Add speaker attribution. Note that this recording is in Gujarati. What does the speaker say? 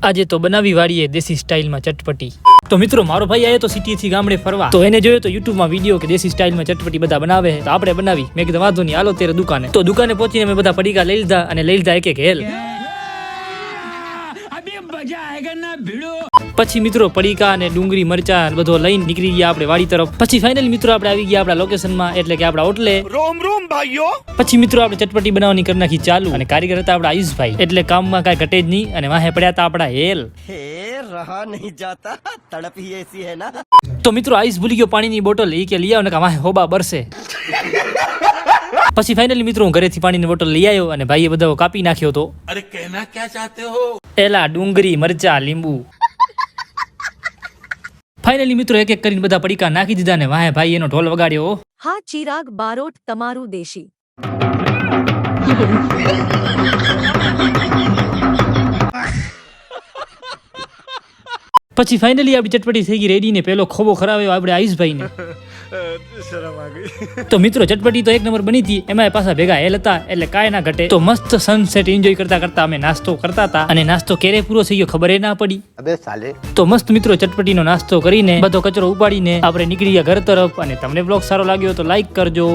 Speaker 1: આજે તો બનાવી વાળીએ દેશી સ્ટાઇલમાં ચટપટી। તો મિત્રો મારો ભાઈ આયો તો સિટીથી ગામડે ફરવા, તો એને જોયો તો યુટ્યુબમાં વિડીયો કે દેશી સ્ટાઇલમાં ચટપટી બધા બનાવે તો આપણે બનાવી। મેં કીધું વાંધો નહીં, હાલો તેરે દુકાને। તો દુકાને પહોંચીને મેં બધા પડીકા લઈ લીધા અને લઈ લીધા એક હેલ। પછી મિત્રો પડીકા અને ડુંગળી મરચા બધો લઈને નીકળી ગયા આપણે વાડી તરફ। પછી ફાઇનલી મિત્રો આપણે આવી ગયા આપણા લોકેશનમાં, એટલે કે આપણા હોટલે।
Speaker 2: રોમ રોમ ભાઈઓ।
Speaker 1: પછી મિત્રો આપણે ચટપટી બનાવવાની કરી નાખી ચાલુ, અને કારીગર હતા આપણા આયુષભાઈ, એટલે કામમાં કાંઈ ઘટે જ નહીં। અને વાહે પડ્યા હતા આપણા હેલ।
Speaker 2: रहा नहीं जाता, तड़प ही ऐसी है ना।
Speaker 1: તો મિત્રો આયુષ ભૂલી ગયો પાણીની બોટલ, એ કે લઈ આવો ને વાહે હોબા બરસે। પછી ફાઇનલી મિત્રો હું ઘરેથી પાણીની બોટલ લઈ આવ્યો અને ભાઈએ બધો કાપી નાખ્યો તો।
Speaker 3: अरे कहना क्या चाहते हो?
Speaker 1: એલા ડુંગળી મરચા લીંબુ। ફાઇનલી મિત્રો એક એક કરીને બધા પડીકા નાખી દીધા ને વાહે ભાઈ એનો ઢોલ વગાડ્યો।
Speaker 4: હા ચિરાગ બારોટ તમારું દેશી।
Speaker 1: પછી ફાઇનલી આપણી ચટપટી થઈ ગઈ રેડી ને પેલો ખોબો ખરાવ્યો આપણે આયુષભાઈ ને। તો મિત્રો ચટપટી તો એક નંબર બની હતી, એમાં પાછા ભેગા હેલ હતા, એટલે કાંઈ ના ઘટે। તો મસ્ત સનસેટ એન્જોય કરતા કરતા અમે નાસ્તો કરતા હતા, અને નાસ્તો ક્યારે પૂરો થઈ ગયો ખબર ના પડી।
Speaker 2: अबे साले।
Speaker 1: તો મસ્ત મિત્રો ચટપટીનો નાસ્તો કરીને બધો કચરો ઉપાડીને આપણે નીકળી ગયા ઘર તરફ। અને તમને બ્લોગ સારો લાગ્યો તો લાઈક કરજો।